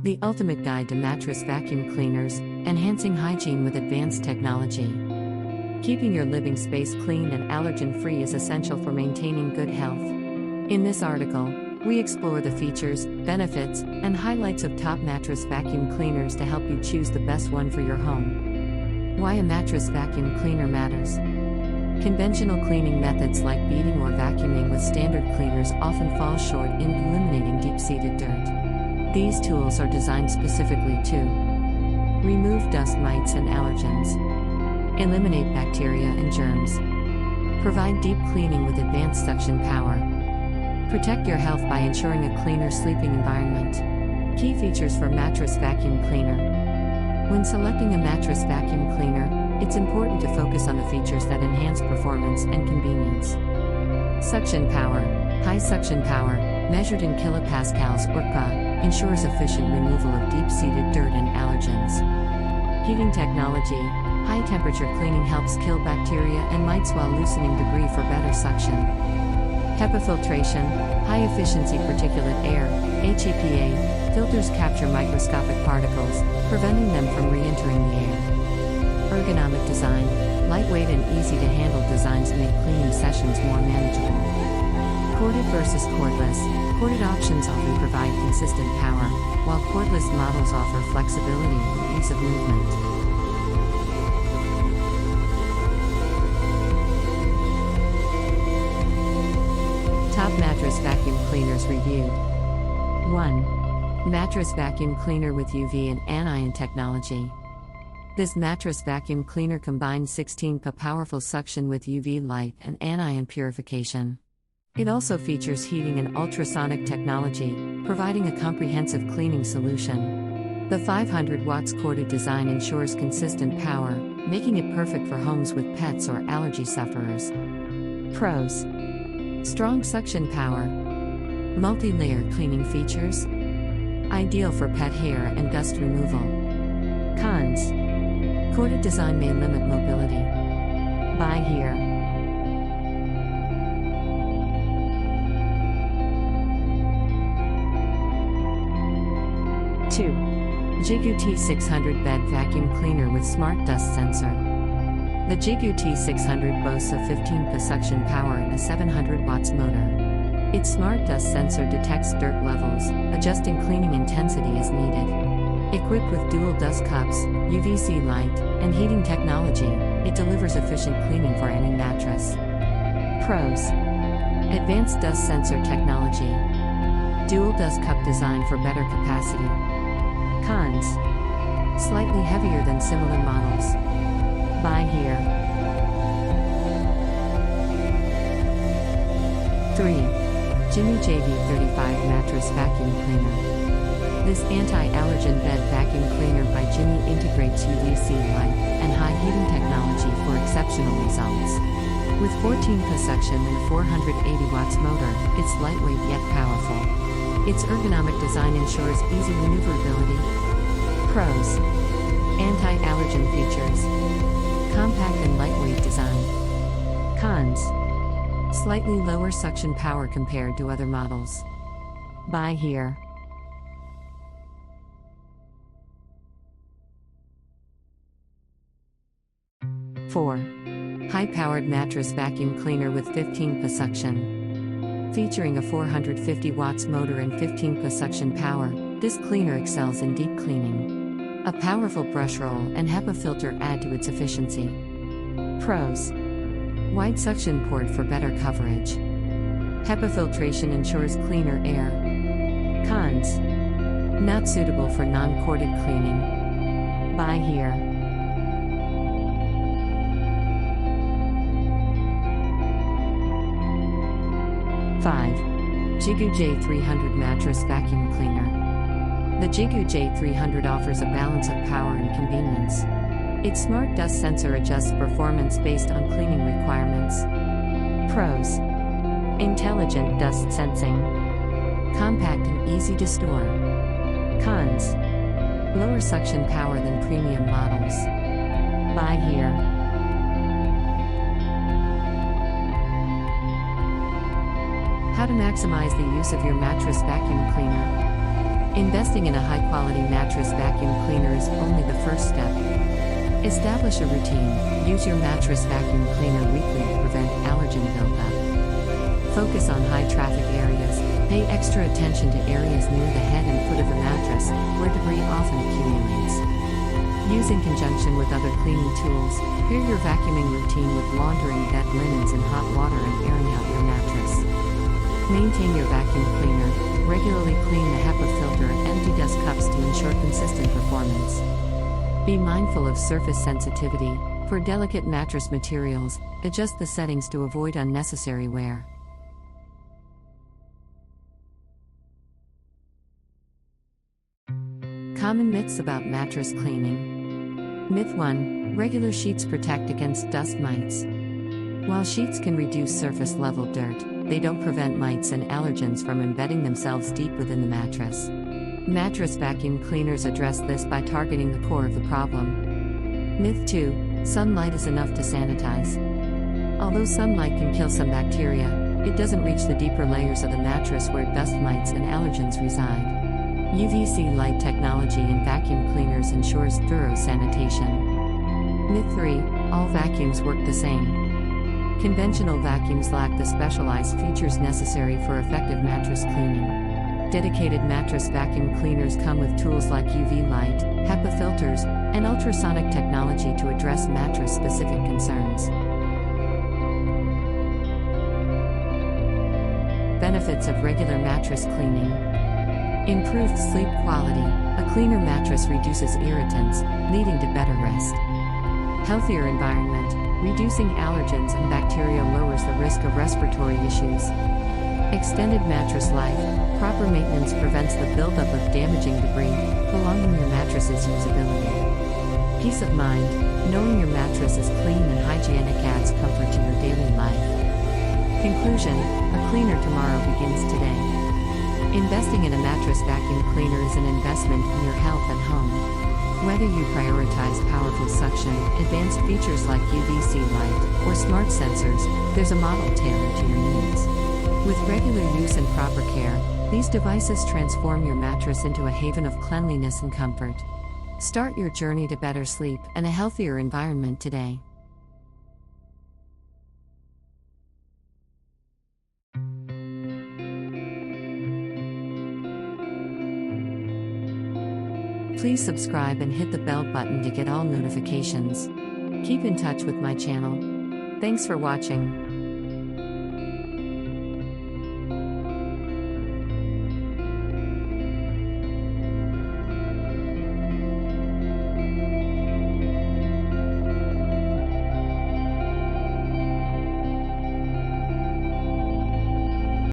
The ultimate guide to mattress vacuum cleaners, enhancing hygiene with advanced technology. Keeping your living space clean and allergen-free is essential for maintaining good health. In this article, we explore the features, benefits, and highlights of top mattress vacuum cleaners to help you choose the best one for your home. Why a mattress vacuum cleaner matters. Conventional cleaning methods like beating or vacuuming with standard cleaners often fall short in eliminating deep-seated dirt. These tools are designed specifically to remove dust mites and allergens, eliminate bacteria and germs, provide deep cleaning with advanced suction power, protect your health by ensuring a cleaner sleeping environment. Key features for mattress vacuum cleaner. When selecting a mattress vacuum cleaner, it's important to focus on the features that enhance performance and convenience. Suction power. High suction power, measured in kilopascals or PA, ensures efficient removal of deep-seated dirt and allergens. Heating technology. High temperature cleaning helps kill bacteria and mites while loosening debris for better suction. HEPA filtration. High efficiency particulate air, HEPA, filters capture microscopic particles, preventing them from re-entering the air. Ergonomic design. Lightweight and easy to handle designs make cleaning sessions more manageable. Corded versus cordless. Corded options often provide consistent power, while cordless models offer flexibility and ease of movement. Top mattress vacuum cleaners reviewed. 1. Mattress vacuum cleaner with UV and anion technology. This mattress vacuum cleaner combines 16 PA powerful suction with UV light and anion purification. It also features heating and ultrasonic technology, providing a comprehensive cleaning solution. The 500 watts corded design ensures consistent power, making it perfect for homes with pets or allergy sufferers. Pros: strong suction power, multi-layer cleaning features, ideal for pet hair and dust removal. Cons: corded design may limit mobility. Buy here. Jigu T600 Bed Vacuum Cleaner with Smart Dust Sensor. The Jigu T600 boasts a 15 PA suction power and a 700 watts motor. Its Smart Dust Sensor detects dirt levels, adjusting cleaning intensity as needed. Equipped with dual dust cups, UVC light, and heating technology, it delivers efficient cleaning for any mattress. Pros: advanced dust sensor technology, dual dust cup design for better capacity. Cons: slightly heavier than similar models. Buy here. 3. Jimmy JV35 Mattress Vacuum Cleaner. This anti-allergen bed vacuum cleaner by Jimmy integrates UVC light and high heating technology for exceptional results. With 14 PA suction and a 480 watts motor, it's lightweight yet powerful. Its ergonomic design ensures easy maneuverability. Pros: anti-allergen features, compact and lightweight design. Cons: slightly lower suction power compared to other models. Buy here. 4. High-powered mattress vacuum cleaner with 15 PA suction. Featuring a 450 watts motor and 15 PA suction power, this cleaner excels in deep cleaning. A powerful brush roll and HEPA filter add to its efficiency. Pros: wide suction port for better coverage. HEPA filtration ensures cleaner air. Cons: not suitable for non-corded cleaning. Buy here. 5. Jigu J300 Mattress Vacuum Cleaner. The Jigu J300 offers a balance of power and convenience. Its smart dust sensor adjusts performance based on cleaning requirements. Pros: intelligent dust sensing, compact and easy to store. Cons: lower suction power than premium models. Buy here. How to maximize the use of your mattress vacuum cleaner. Investing in a high-quality mattress vacuum cleaner is only the first step. Establish a routine. Use your mattress vacuum cleaner weekly to prevent allergen buildup. Focus on high-traffic areas. Pay extra attention to areas near the head and foot of the mattress, where debris often accumulates. Use in conjunction with other cleaning tools. Pair your vacuuming routine with laundering wet linens in hot water and airing out your mattress. Maintain your vacuum cleaner. Regularly clean the HEPA filter and empty dust cups to ensure consistent performance. Be mindful of surface sensitivity. For delicate mattress materials, adjust the settings to avoid unnecessary wear. Common myths about mattress cleaning. Myth 1. Regular sheets protect against dust mites. While sheets can reduce surface level dirt, they don't prevent mites and allergens from embedding themselves deep within the mattress. Mattress vacuum cleaners address this by targeting the core of the problem. Myth 2. Sunlight is enough to sanitize. Although sunlight can kill some bacteria, it doesn't reach the deeper layers of the mattress where dust mites and allergens reside. UVC light technology in vacuum cleaners ensures thorough sanitation. Myth 3. All vacuums work the same. Conventional vacuums lack the specialized features necessary for effective mattress cleaning. Dedicated mattress vacuum cleaners come with tools like UV light, HEPA filters, and ultrasonic technology to address mattress-specific concerns. Benefits of regular mattress cleaning. Improved sleep quality. A cleaner mattress reduces irritants, leading to better rest. Healthier environment. Reducing allergens and bacteria lowers the risk of respiratory issues. Extended mattress life. Proper maintenance prevents the buildup of damaging debris, prolonging your mattress's usability. Peace of mind. Knowing your mattress is clean and hygienic adds comfort to your daily life. Conclusion. A cleaner tomorrow begins today. Investing in a mattress vacuum cleaner is an investment in your health and home. Whether you prioritize powerful suction, advanced features like UVC light, or smart sensors, there's a model tailored to your needs. With regular use and proper care, these devices transform your mattress into a haven of cleanliness and comfort. Start your journey to better sleep and a healthier environment today. Please subscribe and hit the bell button to get all notifications. Keep in touch with my channel. Thanks for watching.